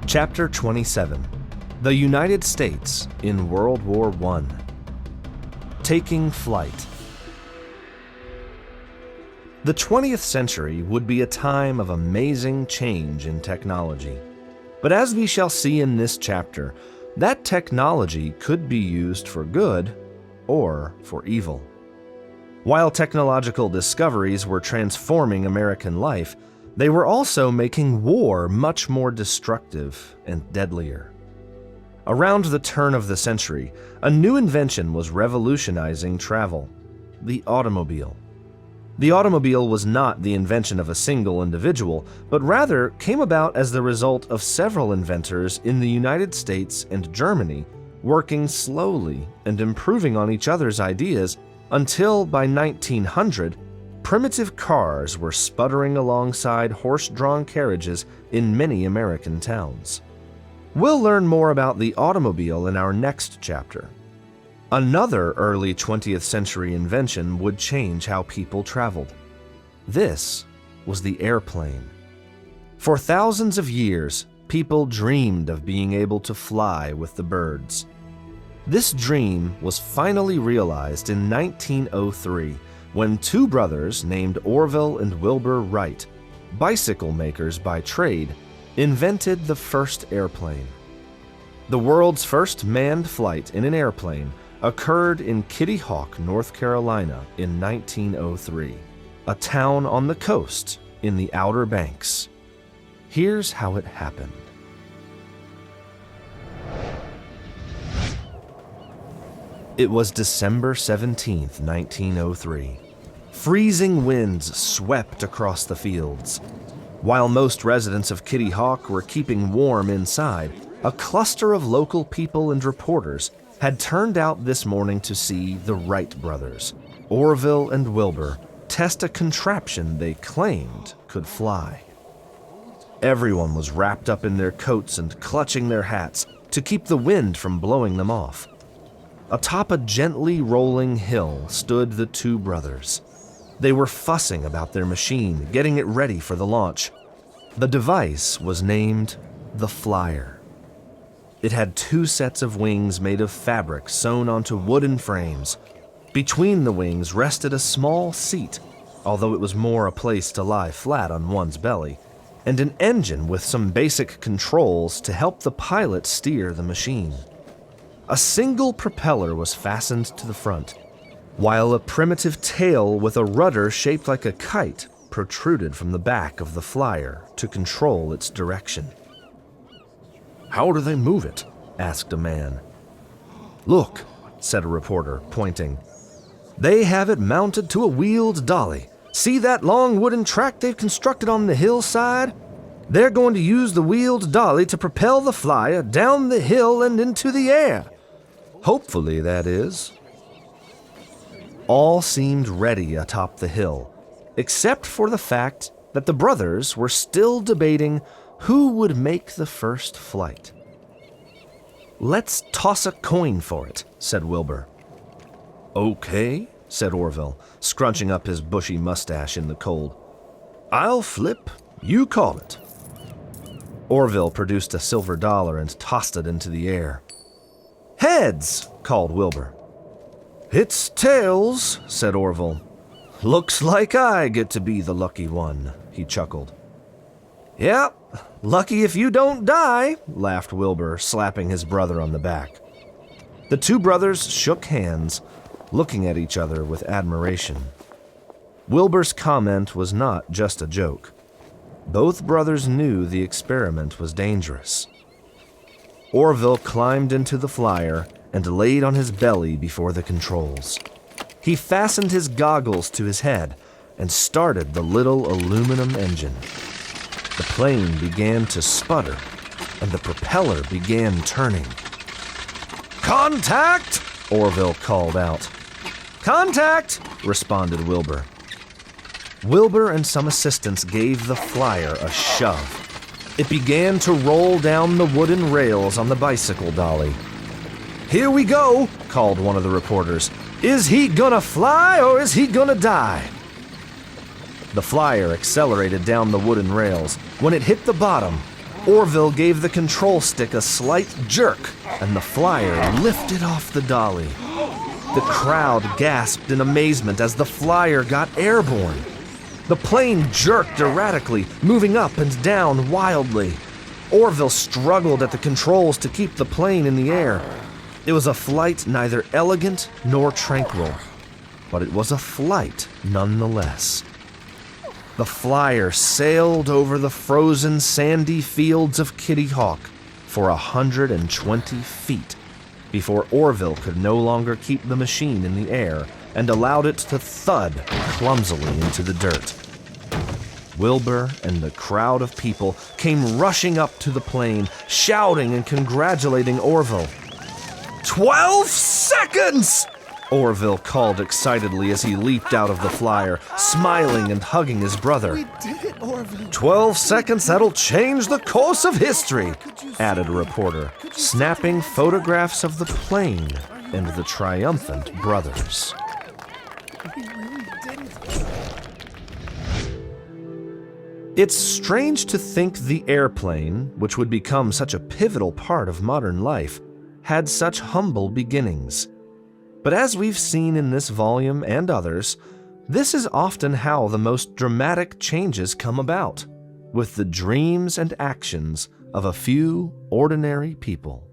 Chapter 27: The United States in World War I. Taking flight. The 20th century would be a time of amazing change in technology. But as we shall see in this chapter, that technology could be used for good or for evil. While technological discoveries were transforming American life, they were also making war much more destructive and deadlier. Around the turn of the century, a new invention was revolutionizing travel: the automobile. The automobile was not the invention of a single individual, but rather came about as the result of several inventors in the United States and Germany working slowly and improving on each other's ideas until, by 1900, primitive cars were sputtering alongside horse-drawn carriages in many American towns. We'll learn more about the automobile in our next chapter. Another early 20th century invention would change how people traveled. This was the airplane. For thousands of years, people dreamed of being able to fly with the birds. This dream was finally realized in 1903 when two brothers named Orville and Wilbur Wright, bicycle makers by trade, invented the first airplane. The world's first manned flight in an airplane occurred in Kitty Hawk, North Carolina in 1903, a town on the coast in the Outer Banks. Here's how it happened. It was December 17, 1903. Freezing winds swept across the fields. While most residents of Kitty Hawk were keeping warm inside, a cluster of local people and reporters had turned out this morning to see the Wright brothers, Orville and Wilbur, test a contraption they claimed could fly. Everyone was wrapped up in their coats and clutching their hats to keep the wind from blowing them off. Atop a gently rolling hill stood the two brothers. They were fussing about their machine, getting it ready for the launch. The device was named the Flyer. It had two sets of wings made of fabric sewn onto wooden frames. Between the wings rested a small seat, although it was more a place to lie flat on one's belly, and an engine with some basic controls to help the pilot steer the machine. A single propeller was fastened to the front, while a primitive tail with a rudder shaped like a kite protruded from the back of the Flyer to control its direction. "How do they move it?" asked a man. "Look," said a reporter, pointing. "They have it mounted to a wheeled dolly. See that long wooden track they've constructed on the hillside? They're going to use the wheeled dolly to propel the Flyer down the hill and into the air. Hopefully, that is." All seemed ready atop the hill, except for the fact that the brothers were still debating who would make the first flight. "Let's toss a coin for it," said Wilbur. "Okay," said Orville, scrunching up his bushy mustache in the cold. "I'll flip, you call it." Orville produced a silver dollar and tossed it into the air. "Heads," called Wilbur. "It's tails," said Orville. "Looks like I get to be the lucky one," he chuckled. "Yep, lucky if you don't die," laughed Wilbur, slapping his brother on the back. The two brothers shook hands, looking at each other with admiration. Wilbur's comment was not just a joke. Both brothers knew the experiment was dangerous. Orville climbed into the Flyer and laid on his belly before the controls. He fastened his goggles to his head and started the little aluminum engine. The plane began to sputter, and the propeller began turning. "Contact!" Orville called out. "Contact!" responded Wilbur. Wilbur and some assistants gave the Flyer a shove. It began to roll down the wooden rails on the bicycle dolly. "Here we go," called one of the reporters. "Is he gonna fly or is he gonna die?" The Flyer accelerated down the wooden rails. When it hit the bottom, Orville gave the control stick a slight jerk, and the flyer lifted off the dolly. The crowd gasped in amazement as the flyer got airborne. The plane jerked erratically, moving up and down wildly. Orville struggled at the controls to keep the plane in the air. It was a flight neither elegant nor tranquil, but it was a flight nonetheless. The flyer sailed over the frozen sandy fields of Kitty Hawk for 120 feet before Orville could no longer keep the machine in the air and allowed it to thud clumsily into the dirt. Wilbur and the crowd of people came rushing up to the plane, shouting and congratulating Orville. 12 seconds! Orville called excitedly as he leaped out of the flyer, smiling and hugging his brother. We did it, Orville. 12 seconds that'll change the course of history, added a reporter, snapping photographs of the plane and the triumphant brothers. We really did it. It's strange to think the airplane, which would become such a pivotal part of modern life, had such humble beginnings. But as we've seen in this volume and others, this is often how the most dramatic changes come about, with the dreams and actions of a few ordinary people.